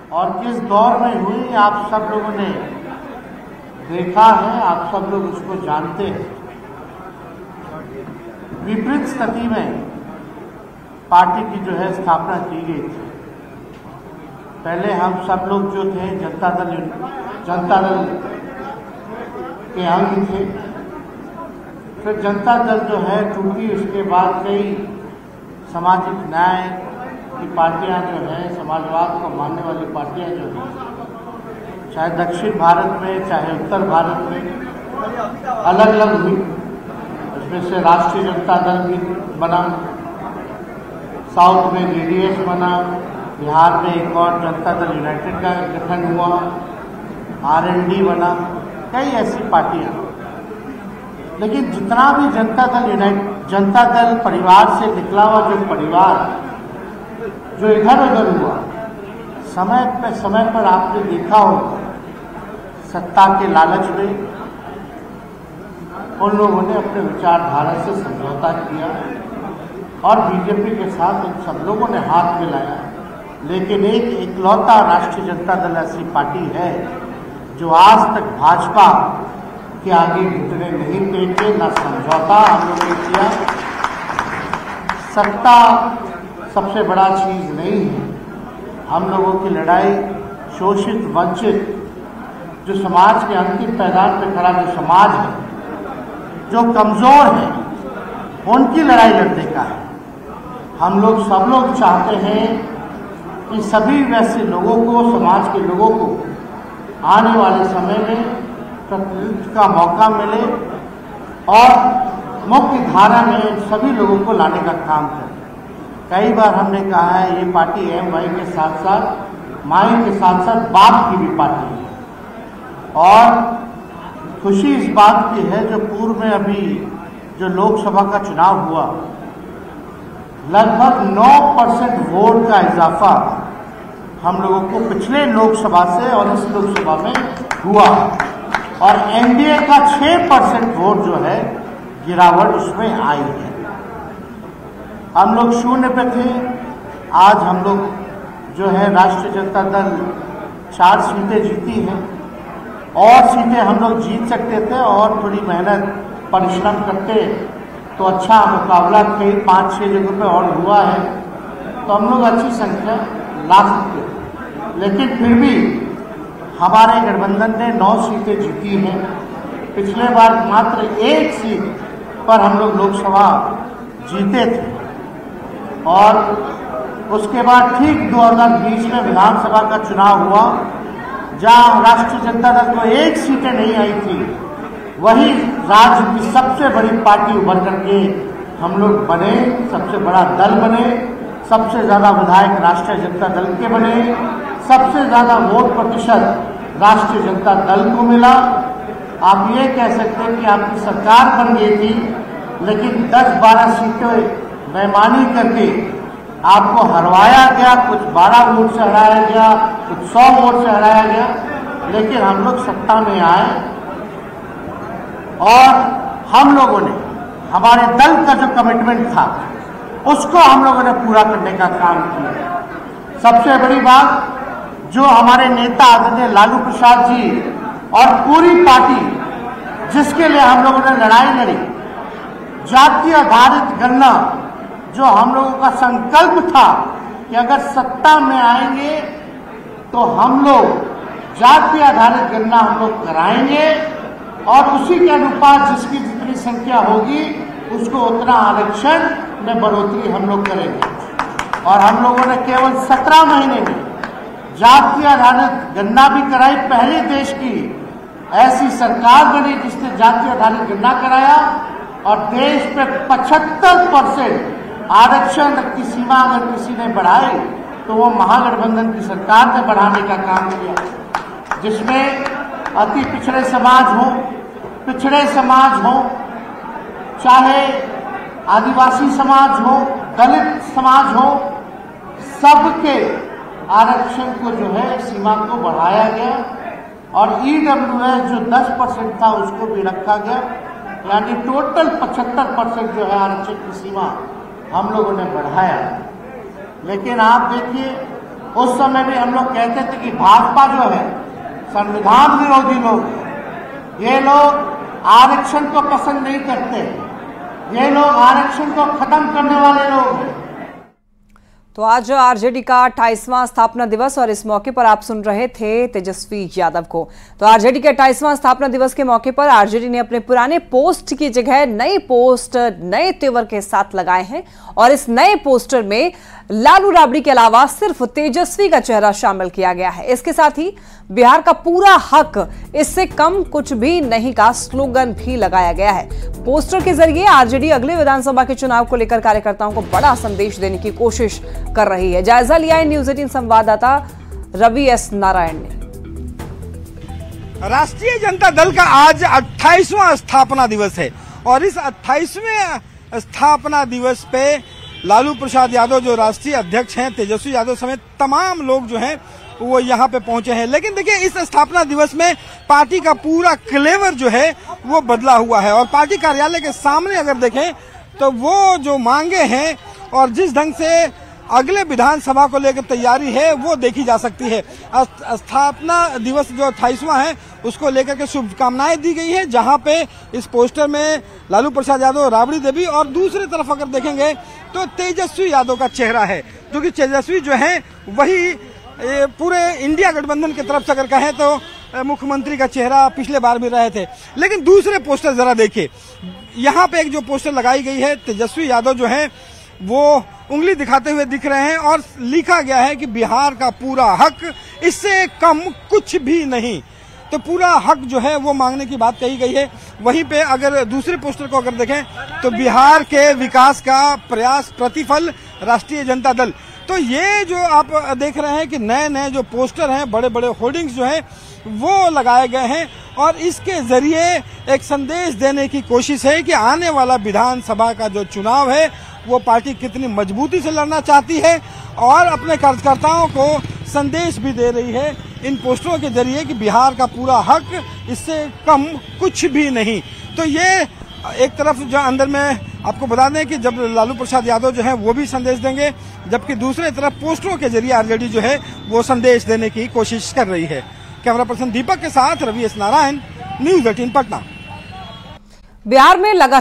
और किस दौर में हुई आप सब लोगों ने देखा है, आप सब लोग उसको जानते हैं। विपरीत स्थिति में पार्टी की जो है स्थापना की गई थी। पहले हम सब लोग जो थे जनता दल के अंग थे। फिर जनता दल जो है टूटी, उसके बाद कई सामाजिक न्याय की पार्टियां जो है, समाजवाद को मानने वाली पार्टियां जो है, चाहे दक्षिण भारत में चाहे उत्तर भारत में अलग अलग हुई। उसमें से राष्ट्रीय जनता दल भी बना, साउथ में जेडीएस बना, बिहार में एक और जनता दल यूनाइटेड का गठन हुआ, आरएनडी बना, कई ऐसी पार्टियां। लेकिन जितना भी जनता दल परिवार से निकला हुआ जो परिवार जो इधर उधर हुआ, समय पर आपने देखा होगा, सत्ता के लालच में उन लोगों ने अपने विचारधारा से समझौता किया और बीजेपी के साथ उन सब लोगों ने हाथ मिलाया। लेकिन एक इकलौता राष्ट्रीय जनता दल ऐसी पार्टी है जो आज तक भाजपा के आगे घुटने नहीं टेके, न समझौता हम लोगों ने किया। सत्ता सबसे बड़ा चीज नहीं है। हम लोगों की लड़ाई शोषित वंचित जो समाज के अंतिम पैदान पर खड़ा जो समाज है, जो कमजोर है, उनकी लड़ाई लड़ने का है। हम लोग सब लोग चाहते हैं कि सभी वैसे लोगों को, समाज के लोगों को आने वाले समय में प्रतिनिधित्व का मौका मिले और मुख्य धारा में सभी लोगों को लाने का काम करें। कई बार हमने कहा है ये पार्टी एम.वाई के साथ साथ माई के साथ साथ बाप की भी पार्टी है। और खुशी इस बात की है जो पूर्व में अभी जो लोकसभा का चुनाव हुआ, लगभग 9% वोट का इजाफा हम लोगों को पिछले लोकसभा से और इस लोकसभा में हुआ और एनडीए का 6% वोट जो है गिरावट उसमें आई है। हम लोग शून्य पे थे, आज हम लोग जो है राष्ट्रीय जनता दल 4 सीटें जीती हैं और सीटें हम लोग जीत सकते थे और थोड़ी मेहनत परिश्रम करते तो अच्छा मुकाबला कई 5-6 जगहों पे और हुआ है तो हम लोग अच्छी संख्या ला सकते हैं। लेकिन फिर भी हमारे गठबंधन ने 9 सीटें जीती हैं। पिछले बार मात्र 1 सीट पर हम लोग लोकसभा जीते थे और उसके बाद ठीक 2020 में विधानसभा का चुनाव हुआ, जहां राष्ट्रीय जनता दल को 1 सीटें नहीं आई थी, वही राज्य की सबसे बड़ी पार्टी उभर करके हम लोग बने, सबसे बड़ा दल बने, सबसे ज्यादा विधायक राष्ट्रीय जनता दल के बने, सबसे ज्यादा वोट प्रतिशत राष्ट्रीय जनता दल को मिला। आप ये कह सकते हैं कि आपकी सरकार बन गई थी, लेकिन 10-12 सीटें बेईमानी करके आपको हरवाया गया, कुछ 12 वोट से हराया गया, कुछ 100 वोट से हराया गया। लेकिन हम लोग सत्ता में आए और हम लोगों ने हमारे दल का जो कमिटमेंट था उसको हम लोगों ने पूरा करने का काम किया। सबसे बड़ी बात, जो हमारे नेता आदरणीय लालू प्रसाद जी और पूरी पार्टी जिसके लिए हम लोगों ने लड़ाई लड़ी, जाति आधारित गणना, जो हम लोगों का संकल्प था कि अगर सत्ता में आएंगे तो हम लोग जाति आधारित गणना हम लोग कराएंगे और उसी के अनुपात जिसकी जितनी संख्या होगी उसको उतना आरक्षण में बढ़ोतरी हम लोग करेंगे। और हम लोगों ने केवल 17 महीने में जाति आधारित गणना भी कराई। पहले देश की ऐसी सरकार बनी जिसने जाति आधारित गणना कराया और देश पे 75% आरक्षण की सीमा अगर किसी ने बढ़ाई तो वो महागठबंधन की सरकार ने बढ़ाने का काम किया, जिसमें अति पिछड़े समाज हो, चाहे आदिवासी समाज हो, दलित समाज हो, सबके आरक्षण को जो है सीमा को बढ़ाया गया और ईडब्ल्यूएस जो 10% था उसको भी रखा गया, यानी टोटल 75% जो है आरक्षण की सीमा हम लोगों ने बढ़ाया। लेकिन आप देखिए उस समय भी हम लोग कहते थे कि भाजपा जो है संविधान विरोधी लोग हैं, ये लोग आरक्षण को पसंद नहीं करते, ये लोग आरक्षण को खत्म करने वाले लोग हैं। तो आज आरजेडी का 28वां स्थापना दिवस और इस मौके पर आप सुन रहे थे तेजस्वी यादव को। तो आरजेडी के 28वां स्थापना दिवस के मौके पर आरजेडी ने अपने पुराने पोस्ट की जगह नई पोस्ट नए तेवर के साथ लगाए हैं और इस नए पोस्टर में लालू राबड़ी के अलावा सिर्फ तेजस्वी का चेहरा शामिल किया गया है। इसके साथ ही बिहार का पूरा हक, इससे कम कुछ भी नहीं का स्लोगन भी लगाया गया है। पोस्टर के जरिए आरजेडी अगले विधानसभा के चुनाव को लेकर कार्यकर्ताओं को बड़ा संदेश देने की कोशिश कर रही है। जायजा लिया है न्यूज 18 संवाददाता रवि एस नारायण ने। राष्ट्रीय जनता दल का आज 28वां स्थापना दिवस है और इस 28वें स्थापना दिवस पे लालू प्रसाद यादव जो राष्ट्रीय अध्यक्ष हैं, तेजस्वी यादव समेत तमाम लोग जो हैं वो यहाँ पे पहुंचे हैं। लेकिन देखिए, इस स्थापना दिवस में पार्टी का पूरा क्लेवर जो है वो बदला हुआ है और पार्टी कार्यालय के सामने अगर देखें तो वो जो मांगे हैं और जिस ढंग से अगले विधानसभा को लेकर तैयारी है वो देखी जा सकती है। स्थापना दिवस जो 28वां है उसको लेकर के शुभकामनाएं दी गई है, जहां पे इस पोस्टर में लालू प्रसाद यादव, राबड़ी देवी और दूसरी तरफ अगर देखेंगे तो तेजस्वी यादव का चेहरा है, क्योंकि तेजस्वी जो है वही पूरे इंडिया गठबंधन की तरफ से अगर कहें तो मुख्यमंत्री का चेहरा पिछले बार भी रहे थे। लेकिन दूसरे पोस्टर जरा देखिए, यहाँ पे एक जो पोस्टर लगाई गई है, तेजस्वी यादव जो है वो उंगली दिखाते हुए दिख रहे हैं और लिखा गया है कि बिहार का पूरा हक, इससे कम कुछ भी नहीं। तो पूरा हक जो है वो मांगने की बात कही गई है। वहीं पे अगर दूसरे पोस्टर को अगर देखें तो बिहार के विकास का प्रयास, प्रतिफल राष्ट्रीय जनता दल। तो ये जो आप देख रहे हैं कि नए नए जो पोस्टर हैं, बड़े बड़े होर्डिंग्स जो हैं वो लगाए गए हैं और इसके जरिए एक संदेश देने की कोशिश है कि आने वाला विधानसभा का जो चुनाव है वो पार्टी कितनी मजबूती से लड़ना चाहती है और अपने कार्यकर्ताओं को संदेश भी दे रही है इन पोस्टरों के जरिए कि बिहार का पूरा हक, इससे कम कुछ भी नहीं। तो ये एक तरफ जो अंदर में आपको बता दें कि जब लालू प्रसाद यादव जो है वो भी संदेश देंगे, जबकि दूसरी तरफ पोस्टरों के जरिए आरजेडी जो है वो संदेश देने की कोशिश कर रही है। कैमरा पर्सन दीपक के साथ रवि एस नारायण, न्यूज 18 पटना। बिहार में लगा